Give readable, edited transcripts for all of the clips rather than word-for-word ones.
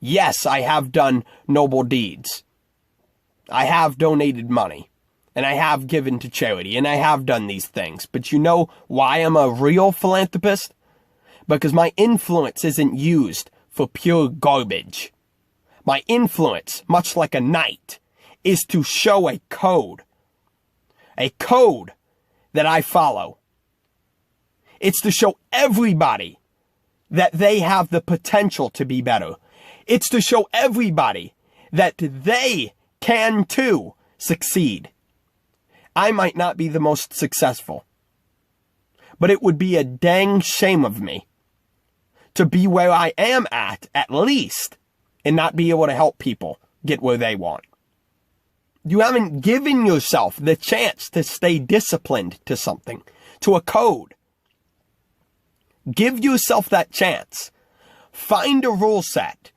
Yes, I have done noble deeds. I have donated money. And I have given to charity. And I have done these things. But you know why I'm a real philanthropist? Because my influence isn't used for pure garbage. My influence, much like a knight, is to show a code. A code that I follow. It's to show everybody that they have the potential to be better. It's to show everybody that they can too succeed. I might not be the most successful, but it would be a dang shame of me to be where I am at least, and not be able to help people get where they want. You haven't given yourself the chance to stay disciplined to something, to a code. Give yourself that chance. Find a rule set.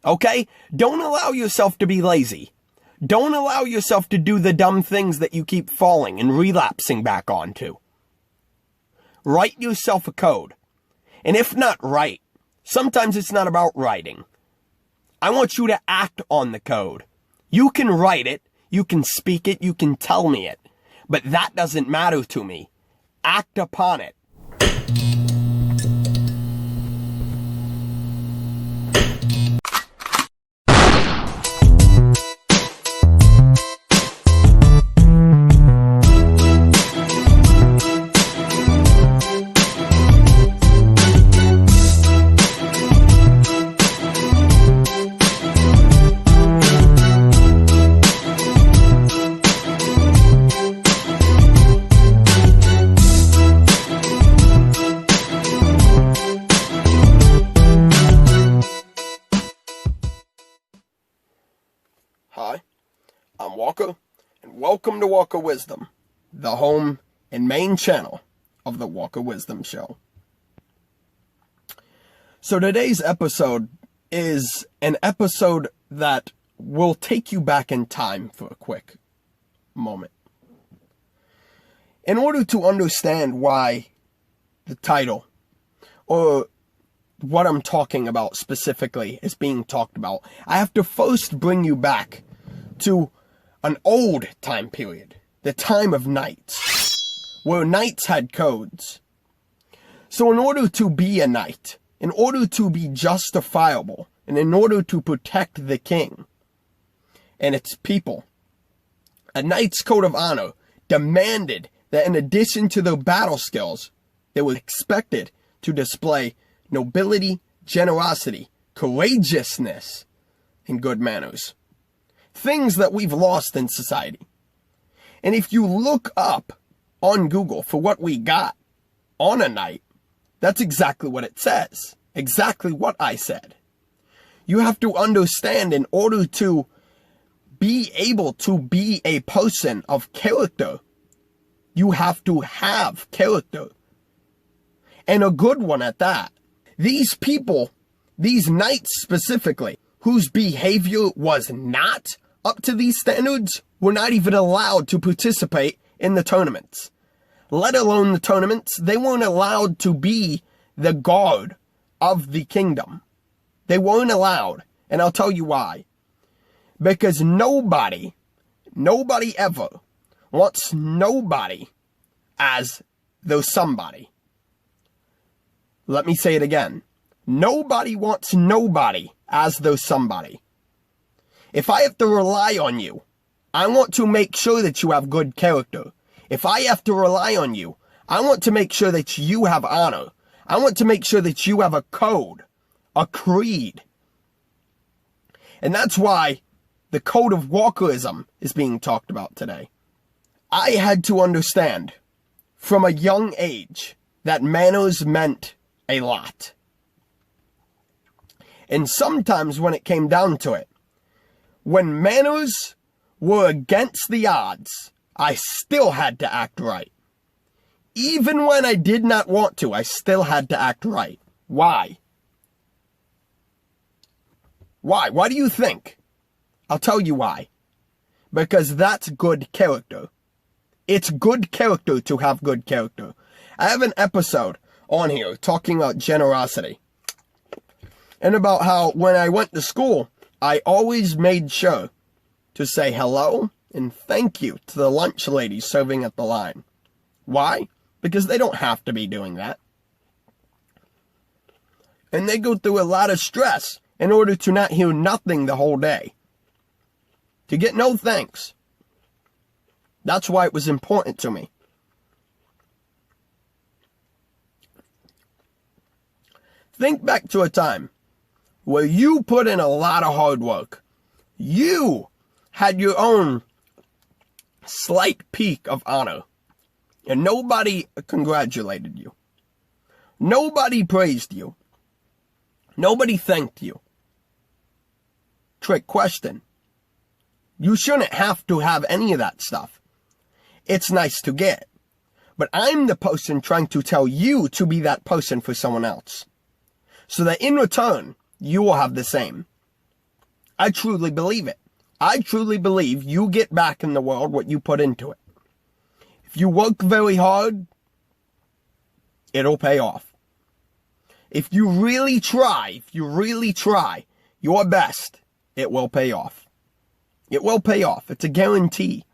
Okay? Don't allow yourself to be lazy. Don't allow yourself to do the dumb things that you keep falling and relapsing back onto. Write yourself a code. And if not write, sometimes it's not about writing. I want you to act on the code. You can write it, you can speak it, you can tell me it. But that doesn't matter to me. Act upon it. Hi, I'm Walker, and welcome to Walker Wisdom, the home and main channel of the Walker Wisdom Show. So today's episode is an episode that will take you back in time for a quick moment. In order to understand why the title, or what I'm talking about specifically is being talked about, I have to first bring you back to an old time period, the time of knights, where knights had codes. So in order to be a knight, in order to be justifiable, and in order to protect the king and its people, a knight's code of honor demanded that in addition to their battle skills, they were expected to display nobility, generosity, courageousness, and good manners. Things that we've lost in society. And if you look up on Google for what we got on a knight, that's exactly what it says. Exactly what I said. You have to understand, in order to be able to be a person of character, you have to have character. And a good one at that. These people, these knights specifically, whose behavior was not up to these standards, were not even allowed to participate in the tournaments. Let alone the tournaments, they weren't allowed to be the guard of the kingdom. They weren't allowed, and I'll tell you why. Because nobody ever wants nobody as though somebody. Let me say it again. Nobody wants nobody as though somebody. If I have to rely on you, I want to make sure that you have good character. If I have to rely on you, I want to make sure that you have honor. I want to make sure that you have a code, a creed. And that's why the Code of Walkerism is being talked about today. I had to understand from a young age that manners meant a lot. And sometimes when it came down to it, when manners were against the odds, I still had to act right. Even when I did not want to, I still had to act right. Why? Why? Why do you think? I'll tell you why. Because that's good character. It's good character to have good character. I have an episode on here talking about generosity. and about how when I went to school, I always made sure to say hello and thank you to the lunch ladies serving at the line. Why? Because they don't have to be doing that. And they go through a lot of stress in order to not hear nothing the whole day. To get no thanks. That's why it was important to me. Think back to a time where you put in a lot of hard work. You had your own slight peak of honor, and nobody congratulated you. Nobody praised you. Nobody thanked you. Trick question. You shouldn't have to have any of that stuff. It's nice to get. But I'm the person trying to tell you to be that person for someone else. So that in return, you will have the same. I truly believe it. I truly believe you get back in the world what you put into it. If you work very hard, it'll pay off. If you really try your best, it will pay off. It will pay off. It's a guarantee.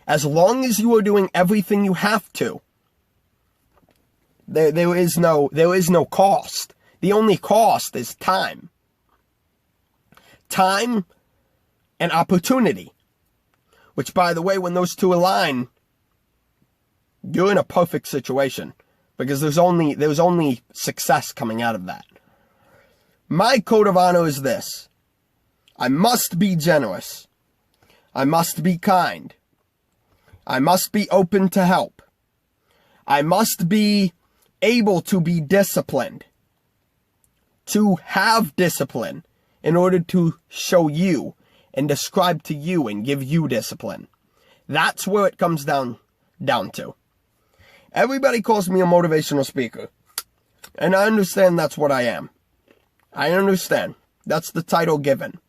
As long as you are doing everything you have to, there is no cost. The only cost is time. Time and opportunity. Which, by the way, when those two align, you're in a perfect situation. Because there's only success coming out of that. My code of honor is this. I must be generous. I must be kind. I must be open to help. I must be able to be disciplined. To have discipline in order to show you and describe to you and give you discipline. That's where it comes down to. Everybody calls me a motivational speaker. And I understand that's what I am. I understand. That's the title given.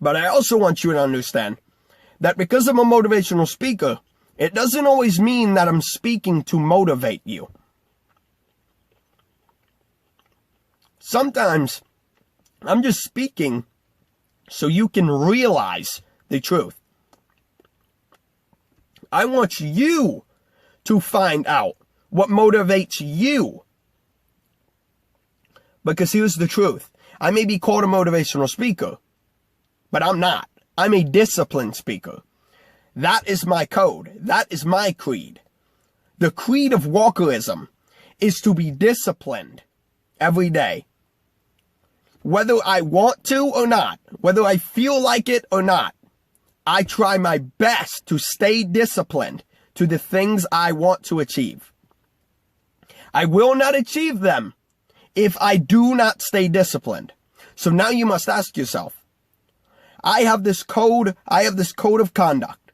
But I also want you to understand that because I'm a motivational speaker, it doesn't always mean that I'm speaking to motivate you. Sometimes I'm just speaking so you can realize the truth. I want you to find out what motivates you. Because here's the truth. I may be called a motivational speaker, but I'm not. I'm a disciplined speaker. That is my code. That is my creed. The creed of Walkerism is to be disciplined every day. Whether I want to or not, whether I feel like it or not, I try my best to stay disciplined to the things I want to achieve. I will not achieve them if I do not stay disciplined. So now you must ask yourself, I have this code of conduct.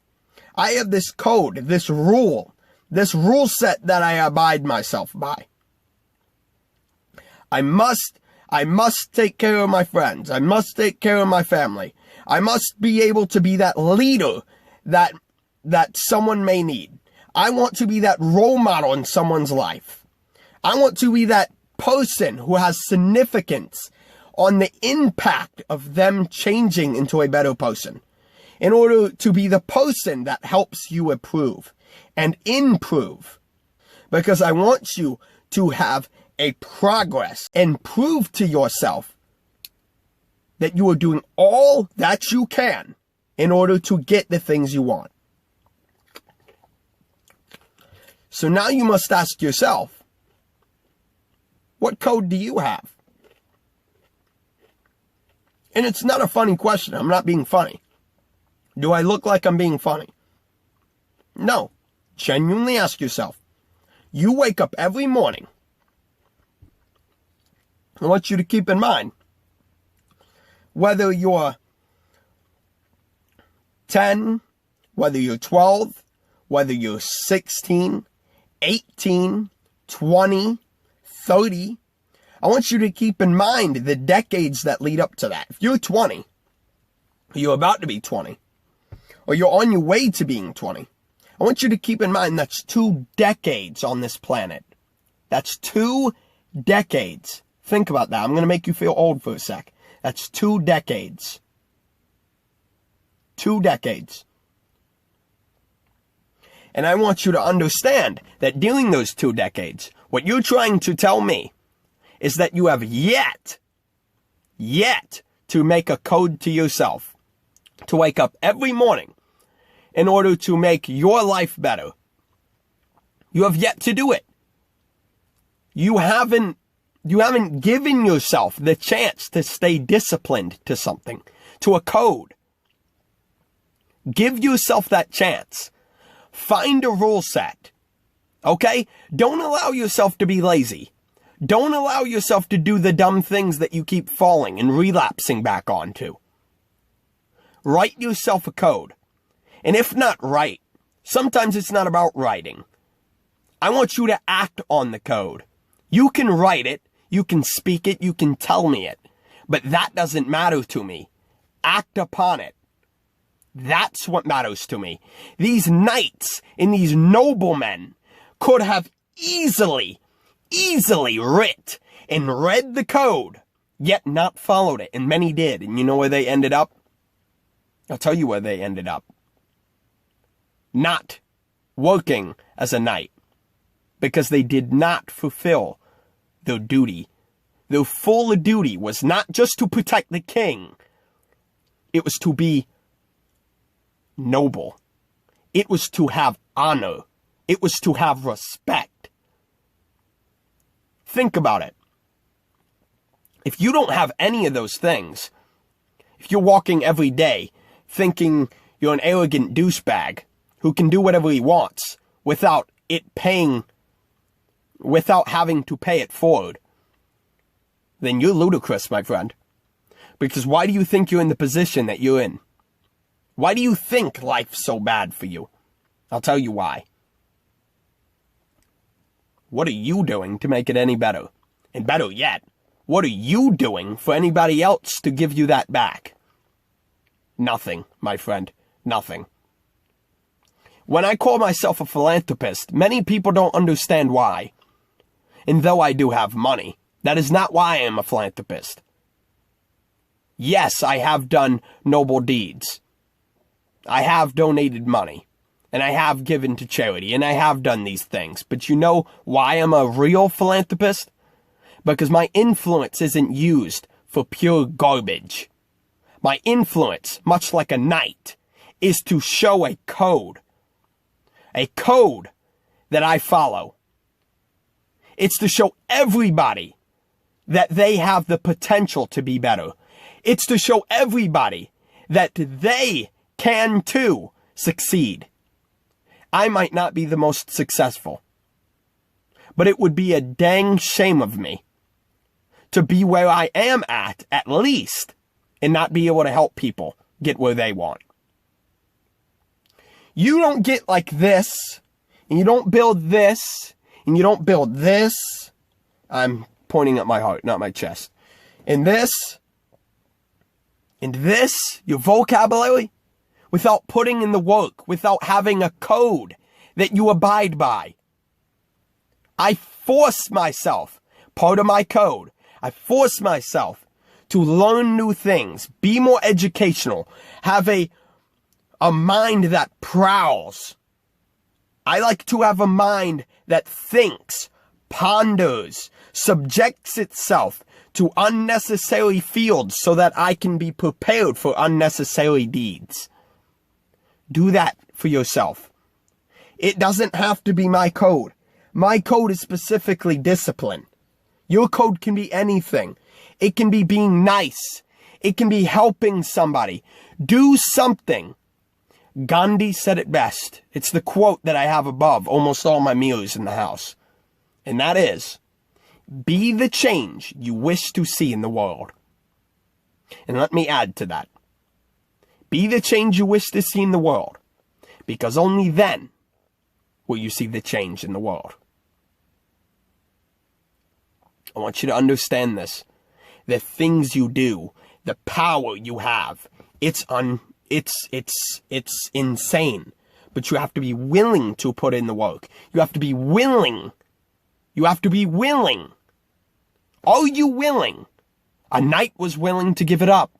I have this code, this rule set that I abide myself by. I must take care of my friends. I must take care of my family. I must be able to be that leader that someone may need. I want to be that role model in someone's life. I want to be that person who has significance on the impact of them changing into a better person. In order to be the person that helps you improve and improve. Because I want you to have a progress and prove to yourself that you are doing all that you can in order to get the things you want. So now you must ask yourself, what code do you have? And it's not a funny question. I'm not being funny. Do I look like I'm being funny? No. Genuinely ask yourself. You wake up every morning. I want you to keep in mind, whether you're 10, whether you're 12, whether you're 16, 18, 20, 30, I want you to keep in mind the decades that lead up to that. If you're 20, or you're about to be 20, or you're on your way to being 20, I want you to keep in mind that's 2 decades on this planet. That's 2 decades. Think about that. I'm going to make you feel old for a sec. That's 2 decades. 2 decades. And I want you to understand that during those 2 decades, what you're trying to tell me is that you have yet to make a code to yourself to wake up every morning in order to make your life better. You have yet to do it. You haven't given yourself the chance to stay disciplined to something, to a code. Give yourself that chance. Find a rule set. Okay? Don't allow yourself to be lazy. Don't allow yourself to do the dumb things that you keep falling and relapsing back onto. Write yourself a code. And if not write, sometimes it's not about writing. I want you to act on the code. You can write it, you can speak it, you can tell me it, but that doesn't matter to me. Act upon it. That's what matters to me. These knights and these noblemen could have easily writ and read the code, yet not followed it, and many did. And you know where they ended up? I'll tell you where they ended up. Not working as a knight, because they did not fulfill their duty. Their full duty was not just to protect the king. It was to be noble. It was to have honor. It was to have respect. Think about it. If you don't have any of those things, if you're walking every day thinking you're an arrogant douchebag who can do whatever he wants without having to pay it forward, then you're ludicrous, my friend. Because why do you think you're in the position that you're in? Why do you think life's so bad for you? I'll tell you why. What are you doing to make it any better? And better yet, what are you doing for anybody else to give you that back? Nothing, my friend. Nothing. When I call myself a philanthropist, many people don't understand why. And though I do have money, that is not why I am a philanthropist. Yes, I have done noble deeds. I have donated money. And I have given to charity. And I have done these things. But you know why I'm a real philanthropist? Because my influence isn't used for pure garbage. My influence, much like a knight, is to show a code. A code that I follow. It's to show everybody that they have the potential to be better. It's to show everybody that they can too succeed. I might not be the most successful, but it would be a dang shame of me to be where I am at least, and not be able to help people get where they want. You don't get like this, and you don't build this, and you don't build this. I'm pointing at my heart, not my chest. And this, your vocabulary, without putting in the work, without having a code that you abide by. I force myself, part of my code, I force myself to learn new things, be more educational, have a mind that prowls. I like to have a mind that thinks, ponders, subjects itself to unnecessary fields so that I can be prepared for unnecessary deeds. Do that for yourself. It doesn't have to be my code. My code is specifically discipline. Your code can be anything. It can be being nice. It can be helping somebody. Do something. Gandhi said it best. It's the quote that I have above almost all my mirrors in the house. And that is, be the change you wish to see in the world. And let me add to that. Be the change you wish to see in the world, because only then will you see the change in the world. I want you to understand this. The things you do, the power you have, it's insane. But you have to be willing to put in the work. You have to be willing. You have to be willing Are you willing? A knight was willing to give it up.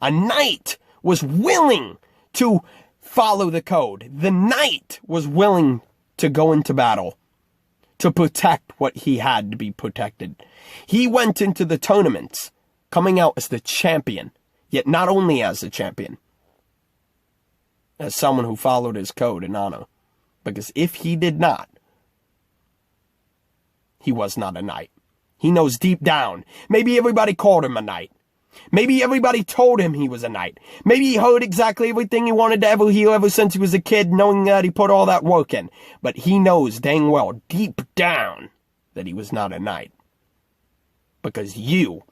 A knight was willing to follow the code. The knight was willing to go into battle to protect what he had to be protected. He went into the tournaments coming out as the champion, yet not only as a champion, as someone who followed his code and honor. Because if he did not, he was not a knight. He knows deep down. Maybe everybody called him a knight. Maybe everybody told him he was a knight. Maybe he heard exactly everything he wanted to ever hear ever since he was a kid, knowing that he put all that work in. But he knows dang well, deep down, that he was not a knight. Because you,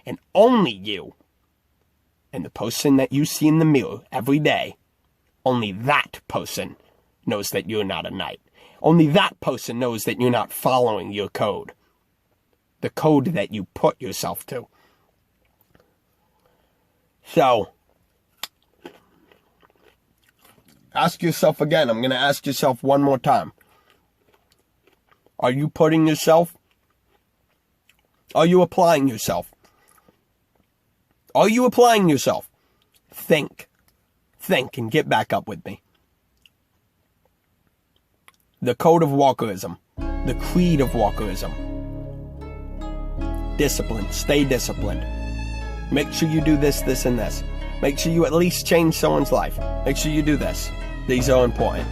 and only you, and the person that you see in the mirror every day, only that person knows that you're not a knight. Only that person knows that you're not following your code. The code that you put yourself to. So, ask yourself again. I'm going to ask yourself one more time. Are you putting yourself? Are you applying yourself? Are you applying yourself? Think. Think and get back up with me. The Code of Walkerism. The Creed of Walkerism. Discipline. Stay disciplined. Make sure you do this, this, and this. Make sure you at least change someone's life. Make sure you do this. These are important.